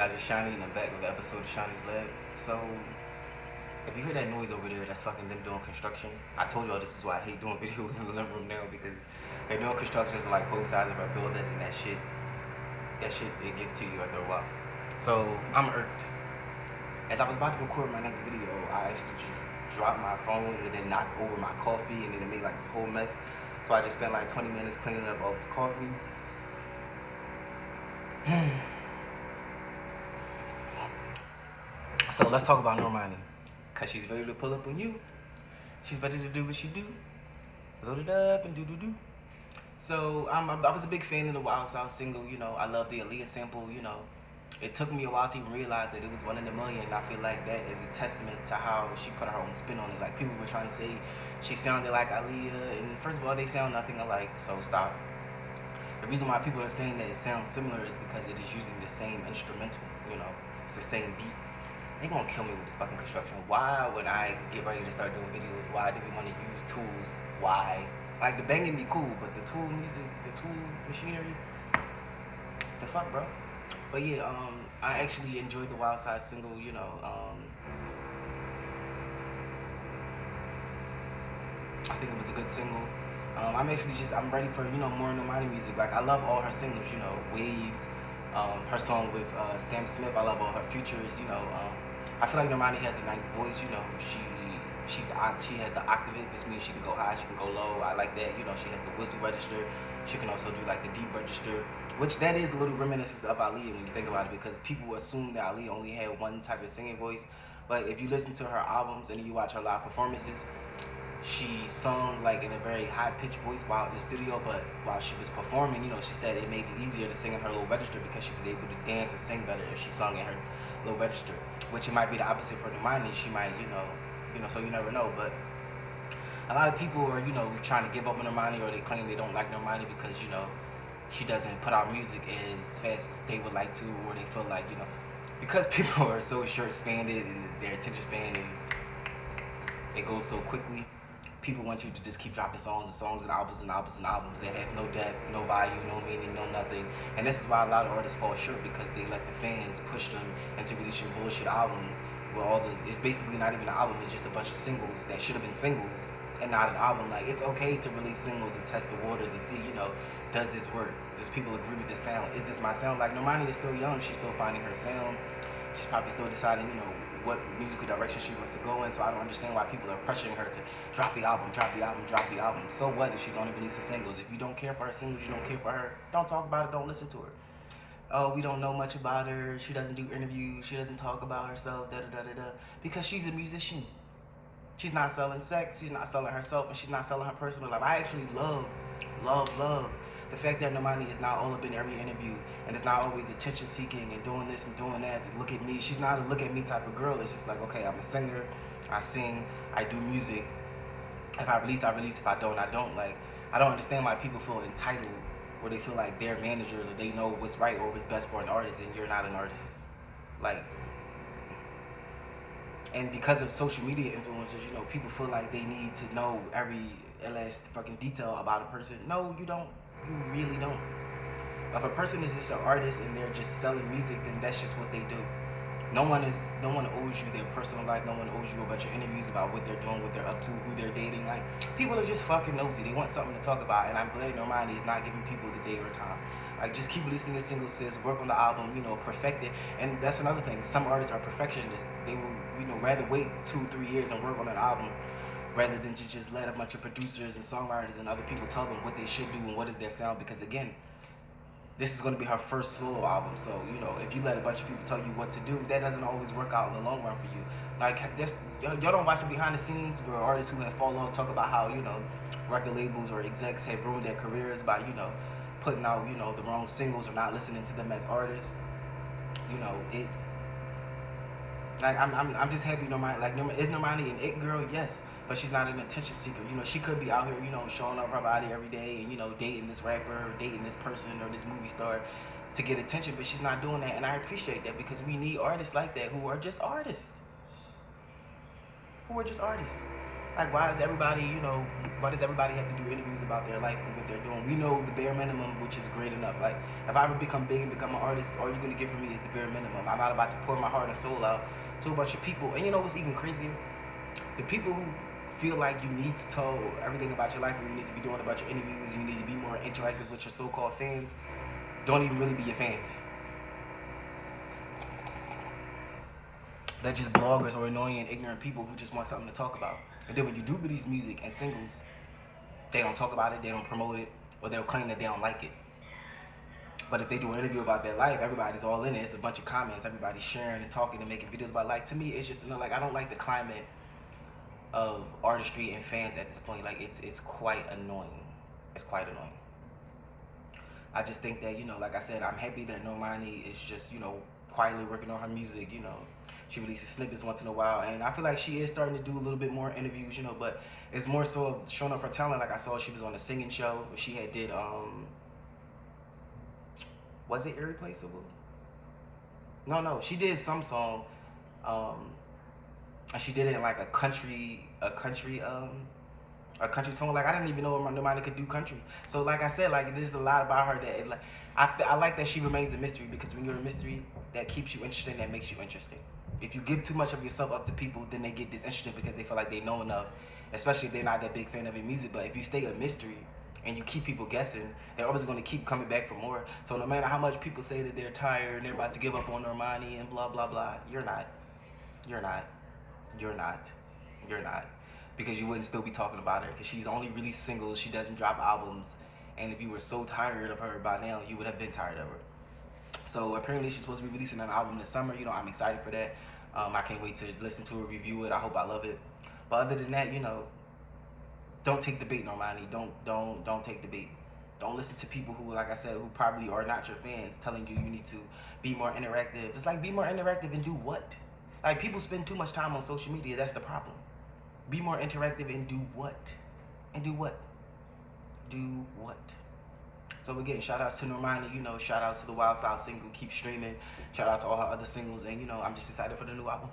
How's it Shiny in the back of the episode of Shiny's Lab? So, if you hear that noise over there, that's fucking them doing construction. I told y'all this is why I hate doing videos in the living room now because they're doing constructions on like both sides of our building and that shit, it gets to you after a while. So, I'm irked. As I was about to record my next video, I actually just dropped my phone and then knocked over my coffee and then it made like this whole mess. So I just spent like 20 minutes cleaning up all this coffee. So let's talk about Normani. Cause she's ready to pull up on you. She's ready to do what she do. Load it up and do. So I was a big fan of the Wild South single, you know. I love the Aaliyah sample, you know. It took me a while to even realize that it was one in a million. And I feel like that is a testament to how she put her own spin on it. Like people were trying to say she sounded like Aaliyah. And first of all, they sound nothing alike, so stop. The reason why people are saying that it sounds similar is because it is using the same instrumental, you know. It's the same beat. They gonna kill me with this fucking construction. Why, when I get ready to start doing videos, why do we want to use tools? Why? Like the banging be cool, but the tool music, the tool machinery, the fuck, bro. But yeah, I actually enjoyed the Wild Side single. You know, I think it was a good single. I'm ready for, you know, more Normani music. Like I love all her singles. You know, Waves. Her song with Sam Smith, I love all her features, you know. I feel like Normani has a nice voice, you know. She has the octave, which means she can go high, she can go low. I like that, you know. She has the whistle register. She can also do like the deep register, which that is a little reminiscence of Aaliyah when you think about it, because people assume that Aaliyah only had one type of singing voice. But if you listen to her albums and you watch her live performances, she sung like in a very high-pitched voice while in the studio, but while she was performing, you know, she said it made it easier to sing in her low register because she was able to dance and sing better if she sung in her low register, which it might be the opposite for Normani. She might, you know, so you never know. But a lot of people are, you know, trying to give up on Normani, or they claim they don't like Normani because, you know, she doesn't put out music as fast as they would like to, or they feel like, you know, because people are so short-spanned and their attention span it goes so quickly. People want you to just keep dropping songs and albums that have no depth, no value, no meaning, no nothing. And this is why a lot of artists fall short, because they let the fans push them into releasing bullshit albums where it's basically not even an album, it's just a bunch of singles that should have been singles and not an album. Like, it's okay to release singles and test the waters and see, you know, does this work? Does people agree with the sound? Is this my sound? Like, Normani is still young, she's still finding her sound. She's probably still deciding, you know, what musical direction she wants to go in, so I don't understand why people are pressuring her to drop the album. So what if she's only releasing singles? If you don't care for her singles, you don't care for her, don't talk about it, don't listen to her. Oh, we don't know much about her, she doesn't do interviews, she doesn't talk about herself, because she's a musician. She's not selling sex, she's not selling herself, and she's not selling her personal life. I actually love the fact that Normani is not all up in every interview and it's not always attention seeking and doing this and doing that. Look at me. She's not a look at me type of girl. It's just like, okay, I'm a singer, I sing, I do music. If I release, I release. If I don't, I don't. Like, I don't understand why people feel entitled, or they feel like they're managers, or they know what's right or what's best for an artist, and you're not an artist. Like, and because of social media influencers, you know, people feel like they need to know every last fucking detail about a person. No, you don't. You really don't. If a person is just an artist and they're just selling music, then that's just what they do. No one owes you their personal life. No one owes you a bunch of interviews about what they're doing, what they're up to, who they're dating. Like, people are just fucking nosy. They want something to talk about, and I'm glad Normani is not giving people the day or time. Like, just keep releasing your single, sis. Work on the album, you know, perfect it. And that's another thing. Some artists are perfectionists. They will, you know, rather wait 2-3 years and work on an album rather than to just let a bunch of producers and songwriters and other people tell them what they should do and what is their sound. Because again, this is going to be her first solo album, so, you know, if you let a bunch of people tell you what to do, that doesn't always work out in the long run for you. Like, y'all don't watch the behind the scenes where artists who have fallen off talk about how, you know, record labels or execs have ruined their careers by, you know, putting out, you know, the wrong singles or not listening to them as artists. You know, like, I'm just happy Normani, like, is Normani an it girl? Yes, but she's not an attention seeker. You know, she could be out here, you know, showing up her body every day and, you know, dating this rapper or dating this person or this movie star to get attention, but she's not doing that, and I appreciate that, because we need artists like that who are just artists. Like, why is everybody, why does everybody have to do interviews about their life and what they're doing? We know the bare minimum, which is great enough. Like, if I ever become big and become an artist, all you're gonna get from me is the bare minimum. I'm not about to pour my heart and soul out to a bunch of people. And you know what's even crazier? The people who feel like you need to tell everything about your life, or you need to be doing a bunch of interviews, you need to be more interactive with your so-called fans, don't even really be your fans. They're just bloggers or annoying and ignorant people who just want something to talk about. And then when you do release music and singles, they don't talk about it, they don't promote it, or they'll claim that they don't like it. But if they do an interview about their life, everybody's all in it. It's a bunch of comments, everybody's sharing and talking and making videos about life. To me, it's just, like, I don't like the climate of artistry and fans at this point. Like, it's quite annoying. It's quite annoying. I just think that, like I said, I'm happy that Normani is just, quietly working on her music. She releases snippets once in a while, and I feel like she is starting to do a little bit more interviews, but it's more so of showing off her talent. Like, I saw she was on a singing show where she had did, was it Irreplaceable? No, she did some song, and she did it in like a country tone. Like, I didn't even know Normani could do country. So like I said, like, there's a lot about her that I like that she remains a mystery, because when you're a mystery, that keeps you interesting, that makes you interesting. If you give too much of yourself up to people, then they get disinterested because they feel like they know enough, especially if they're not that big fan of your music. But if you stay a mystery and you keep people guessing, they're always going to keep coming back for more. So no matter how much people say that they're tired and they're about to give up on Normani and blah, blah, blah, you're not. You're not. You're not. You're not. Because you wouldn't still be talking about her, because she's only released singles, she doesn't drop albums. And if you were so tired of her by now, you would have been tired of her. So apparently she's supposed to be releasing an album this summer. I'm excited for that. I can't wait to listen to her, review it. I hope I love it. But other than that, don't take the bait, Normani. Don't take the bait. Don't listen to people who, like I said, who probably are not your fans, telling you need to be more interactive. It's like, be more interactive and do what? Like, people spend too much time on social media. That's the problem. Be more interactive and do what? And do what? Do what? So again, shout outs to Normani, shout outs to the Wild Style single, keep streaming. Shout out to all her other singles, and I'm just excited for the new album.